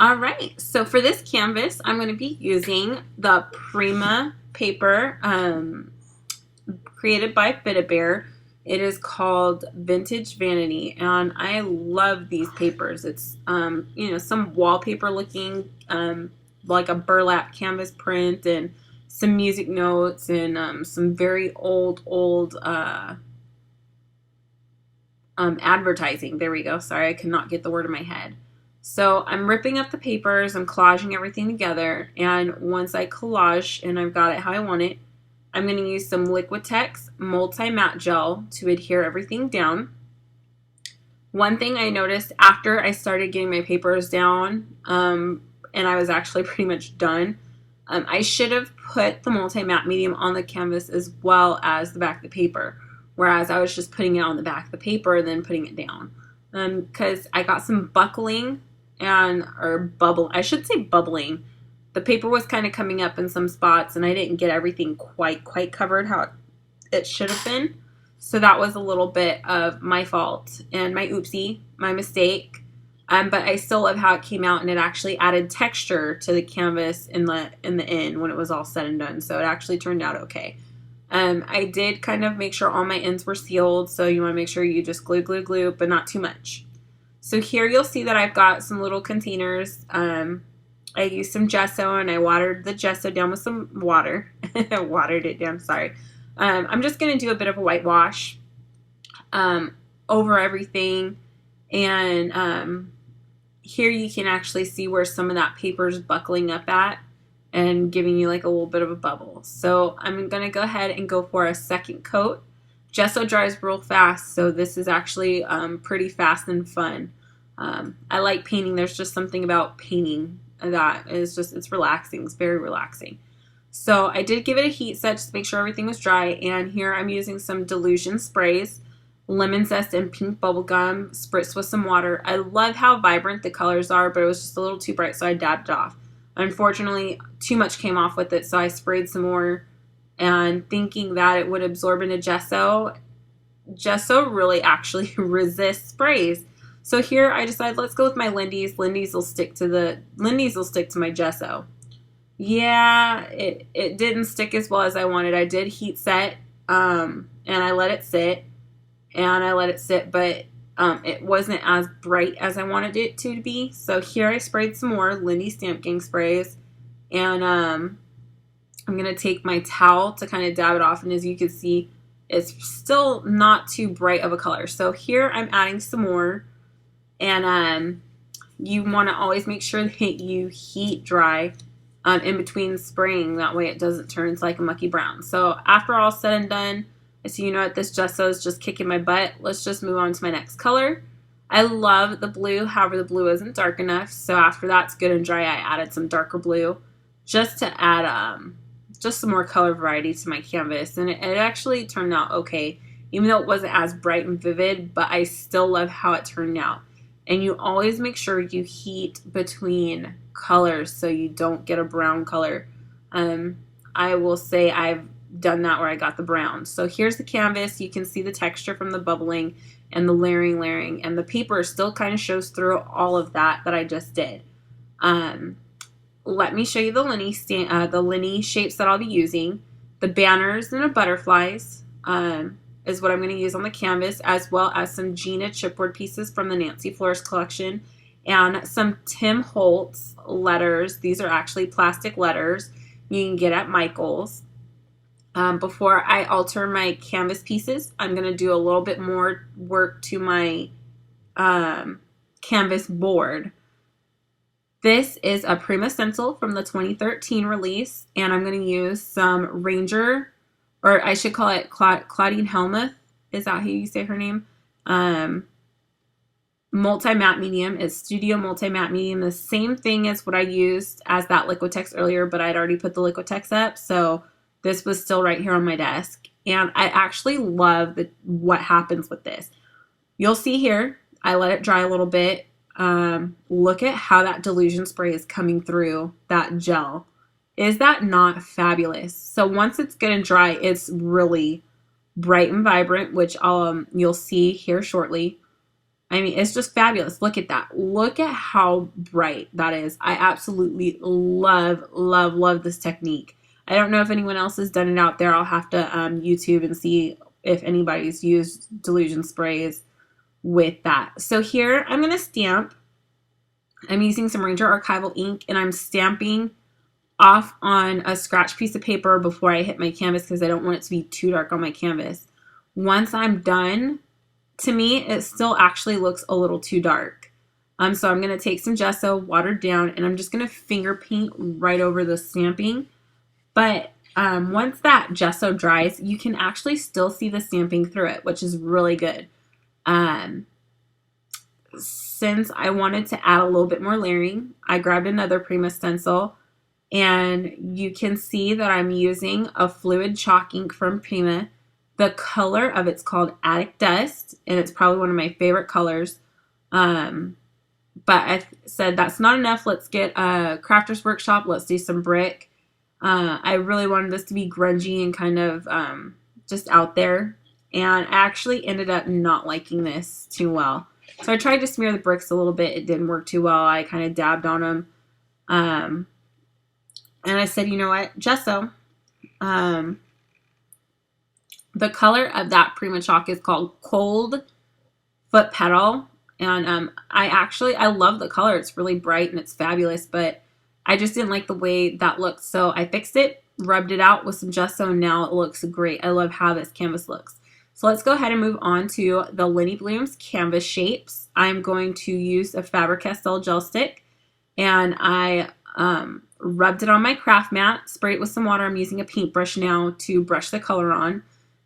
All right, so for this canvas, I'm going to be using the Prima paper created by Fit-A-Bear. It is called Vintage Vanity, and I love these papers. It's, some wallpaper looking, like a burlap canvas print, and some music notes, and some very old advertising. There we go. Sorry, I could not get the word in my head. So I'm ripping up the papers, I'm collaging everything together, and once I collage and I've got it how I want it, I'm going to use some Liquitex multi-matte gel to adhere everything down. One thing I noticed after I started getting my papers down, and I was actually pretty much done, I should have put the multi-matte medium on the canvas as well as the back of the paper, whereas I was just putting it on the back of the paper and then putting it down. Because I got some buckling I should say bubbling. The paper was kind of coming up in some spots, and I didn't get everything quite covered how it should have been. So that was a little bit of my fault and my mistake. But I still love how it came out, and it actually added texture to the canvas in the end when it was all said and done. So it actually turned out okay. I did kind of make sure all my ends were sealed, so you want to make sure you just glue, but not too much. So here you'll see that I've got some little containers. I used some gesso, and I watered the gesso down with some water. Watered it down, sorry. I'm just going to do a bit of a whitewash over everything. And here you can actually see where some of that paper is buckling up at and giving you like a little bit of a bubble. So I'm going to go ahead and go for a second coat. Gesso dries real fast, so this is actually pretty fast and fun. I like painting. There's just something about painting that is just, it's relaxing. It's very relaxing. So I did give it a heat set just to make sure everything was dry, and here I'm using some Delusion sprays, lemon zest and pink bubblegum, spritzed with some water. I love how vibrant the colors are, but it was just a little too bright, so I dabbed it off. Unfortunately, too much came off with it, so I sprayed some more, and thinking that it would absorb into gesso. Gesso really actually resists sprays. So here I decided, let's go with my Lindy's. Lindy's will stick to my gesso. Yeah, it didn't stick as well as I wanted. I did heat set, and I let it sit, but it wasn't as bright as I wanted it to be. So here I sprayed some more Lindy Stamp Gang sprays, and I'm going to take my towel to kind of dab it off, and as you can see, it's still not too bright of a color. So here I'm adding some more, and you want to always make sure that you heat dry in between spraying. That way it doesn't turn into like a mucky brown. So after all said and done, so you know what, this gesso is just kicking my butt. Let's just move on to my next color. I love the blue, however the blue isn't dark enough. So after that's good and dry, I added some darker blue just to add just some more color variety to my canvas. And it actually turned out okay, even though it wasn't as bright and vivid, but I still love how it turned out. And you always make sure you heat between colors so you don't get a brown color. I will say I've done that where I got the brown. So here's the canvas. You can see the texture from the bubbling and the layering, and the paper still kind of shows through all of that I just did. Let me show you the Linnie shapes that I'll be using. The banners and the butterflies is what I'm going to use on the canvas, as well as some Gina chipboard pieces from the Nancy Florist collection, and some Tim Holtz letters. These are actually plastic letters you can get at Michael's. Before I alter my canvas pieces, I'm going to do a little bit more work to my canvas board. This is a Prima stencil from the 2013 release, and I'm going to use some Ranger, or I should call it Claudine Helmuth. Is that how you say her name? Multi-matte medium. It's Studio Multi-Matte Medium. The same thing as what I used as that Liquitex earlier, but I'd already put the Liquitex up, so this was still right here on my desk. And I actually love what happens with this. You'll see here, I let it dry a little bit. Look at how that Delusion spray is coming through that gel. Is that not fabulous? So once it's good and dry, it's really bright and vibrant, which you'll see here shortly. I mean, it's just fabulous. Look at that. Look at how bright that is. I absolutely love, love, love this technique. I don't know if anyone else has done it out there. I'll have to YouTube and see if anybody's used Delusion sprays with that. So here I'm going to stamp. I'm using some Ranger Archival ink, and I'm stamping off on a scratch piece of paper before I hit my canvas because I don't want it to be too dark on my canvas. Once I'm done, to me, it still actually looks a little too dark. So I'm going to take some gesso, watered down, and I'm just going to finger paint right over the stamping. But once that gesso dries, you can actually still see the stamping through it, which is really good. Since I wanted to add a little bit more layering, I grabbed another Prima stencil, and you can see that I'm using a fluid chalk ink from Prima. The color of it's called Attic Dust, and it's probably one of my favorite colors. But I said that's not enough. Let's get a Crafter's Workshop. Let's do some brick. I really wanted this to be grungy and kind of just out there. And I actually ended up not liking this too well. So I tried to smear the bricks a little bit. It didn't work too well. I kind of dabbed on them. And I said, you know what? Gesso. The color of that Prima chalk is called Cold Foot Petal. And I love the color. It's really bright and it's fabulous, but I just didn't like the way that looked. So I fixed it, rubbed it out with some gesso, and now it looks great. I love how this canvas looks. So let's go ahead and move on to the Linnie Blooms Canvas shapes. I'm going to use a Faber-Castell gel stick, and I rubbed it on my craft mat, sprayed it with some water. I'm using a paintbrush now to brush the color on.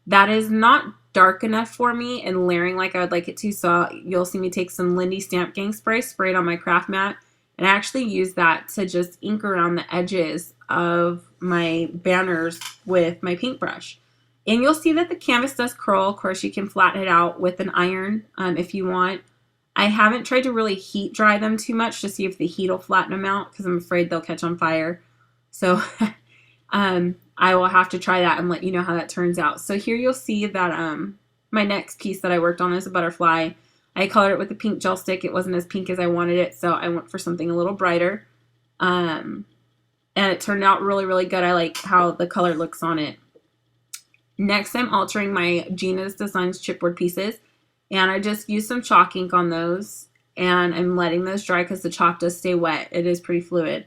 That is not dark enough for me and layering like I would like it to, so you'll see me take some Lindy Stamp Gang spray, spray it on my craft mat, and I actually use that to just ink around the edges of my banners with my paintbrush. And you'll see that the canvas does curl. Of course, you can flatten it out with an iron if you want. I haven't tried to really heat dry them too much to see if the heat will flatten them out because I'm afraid they'll catch on fire. So I will have to try that and let you know how that turns out. So here you'll see that my next piece that I worked on is a butterfly. I colored it with a pink gel stick. It wasn't as pink as I wanted it, so I went for something a little brighter. And it turned out really, really good. I like how the color looks on it. Next, I'm altering my Gina's Designs chipboard pieces, and I just used some chalk ink on those, and I'm letting those dry because the chalk does stay wet. It is pretty fluid.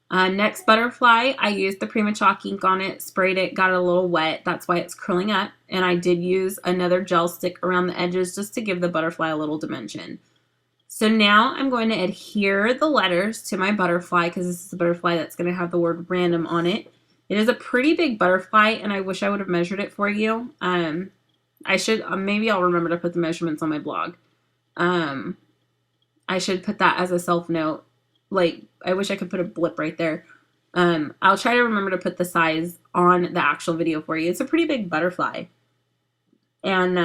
Next butterfly, I used the Prima chalk ink on it, sprayed it, got it a little wet. That's why it's curling up, and I did use another gel stick around the edges just to give the butterfly a little dimension. So now I'm going to adhere the letters to my butterfly because this is a butterfly that's going to have the word random on it. It is a pretty big butterfly, and I wish I would have measured it for you. I should, maybe I'll remember to put the measurements on my blog. I should put that as a self-note. Like, I wish I could put a blip right there. I'll try to remember to put the size on the actual video for you. It's a pretty big butterfly. And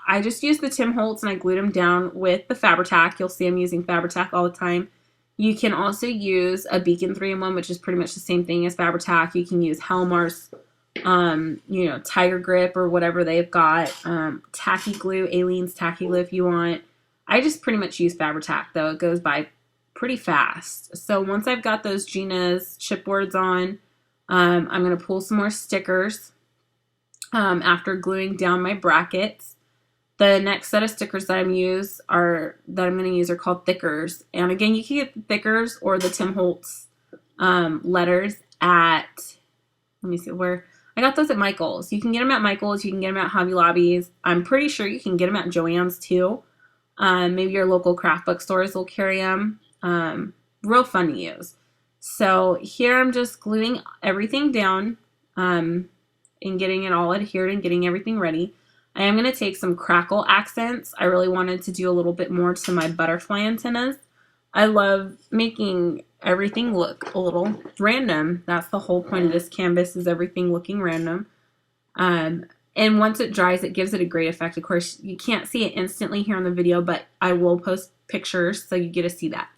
I just used the Tim Holtz, and I glued them down with the Fabri-Tac. You'll see I'm using Fabri-Tac all the time. You can also use a Beacon 3-in-1, which is pretty much the same thing as Fabri-Tac. You can use Helmar's, Tiger Grip or whatever they've got. Tacky glue, Aleene's tacky glue if you want. I just pretty much use Fabri-Tac, though. It goes by pretty fast. So once I've got those Gina's chipboards on, I'm going to pull some more stickers after gluing down my brackets. The next set of stickers that I'm going to use are called Thickers. And again, you can get the Thickers or the Tim Holtz letters at, let me see where, I got those at Michael's. You can get them at Michael's, you can get them at Hobby Lobby's. I'm pretty sure you can get them at Joann's too. Maybe your local craft book stores will carry them. Real fun to use. So here I'm just gluing everything down and getting it all adhered and getting everything ready. I am going to take some crackle accents. I really wanted to do a little bit more to my butterfly antennas. I love making everything look a little random. That's the whole point of this canvas, is everything looking random. And once it dries, it gives it a great effect. Of course, you can't see it instantly here on the video, but I will post pictures so you get to see that.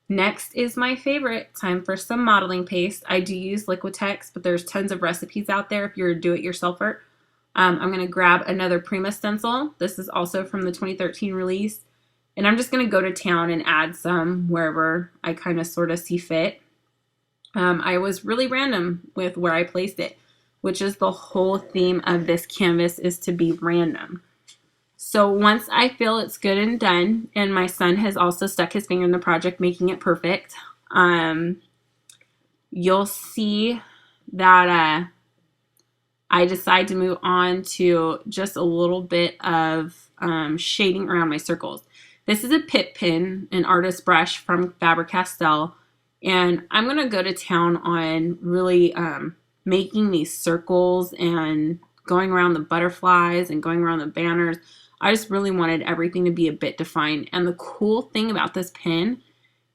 Next is my favorite, time for some modeling paste. I do use Liquitex, but there's tons of recipes out there if you're a do-it-yourselfer. I'm going to grab another Prima stencil. This is also from the 2013 release. And I'm just going to go to town and add some wherever I kind of sort of see fit. I was really random with where I placed it, which is the whole theme of this canvas, is to be random. So once I feel it's good and done, and my son has also stuck his finger in the project, making it perfect, you'll see that I decide to move on to just a little bit of shading around my circles. This is a Pit Pen, an artist brush from Faber-Castell, and I'm going to go to town on really making these circles and going around the butterflies and going around the banners. I just really wanted everything to be a bit defined. And the cool thing about this pen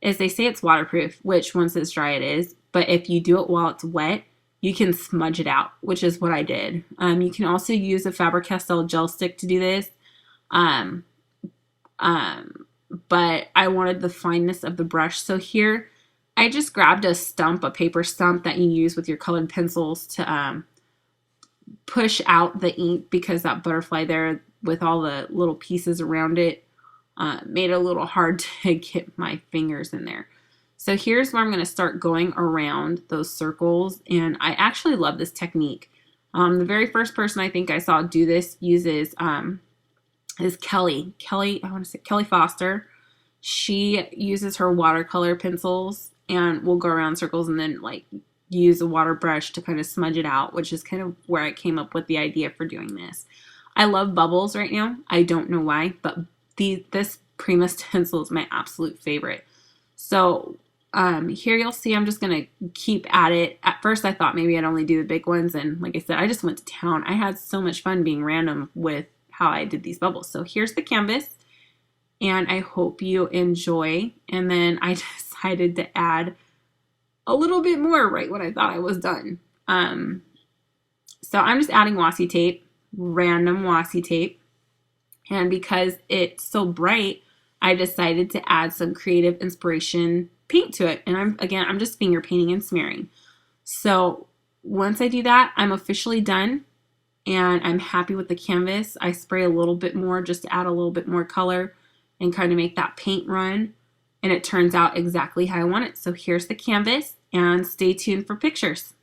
is they say it's waterproof, which once it's dry it is, but if you do it while it's wet, you can smudge it out, which is what I did. You can also use a Faber-Castell gel stick to do this. But I wanted the fineness of the brush. So here, I just grabbed a stump, a paper stump that you use with your colored pencils to push out the ink, because that butterfly there with all the little pieces around it made it a little hard to get my fingers in there. So here's where I'm going to start going around those circles, and I actually love this technique. The very first person I think I saw do this uses is Kelly. I want to say Kelly Foster. She uses her watercolor pencils and will go around circles and then like use a water brush to kind of smudge it out, which is kind of where I came up with the idea for doing this. I love bubbles right now. I don't know why, but this Prima stencil is my absolute favorite. So here you'll see I'm just going to keep at it. At first I thought maybe I'd only do the big ones, and like I said, I just went to town. I had so much fun being random with how I did these bubbles. So here's the canvas, and I hope you enjoy. And then I decided to add a little bit more right when I thought I was done. So I'm just adding washi tape, random washi tape, and because it's so bright, I decided to add some creative inspiration paint to it. And I'm just finger painting and smearing. So once I do that, I'm officially done, and I'm happy with the canvas. I spray a little bit more just to add a little bit more color and kind of make that paint run, and it turns out exactly how I want it. So here's the canvas, and stay tuned for pictures.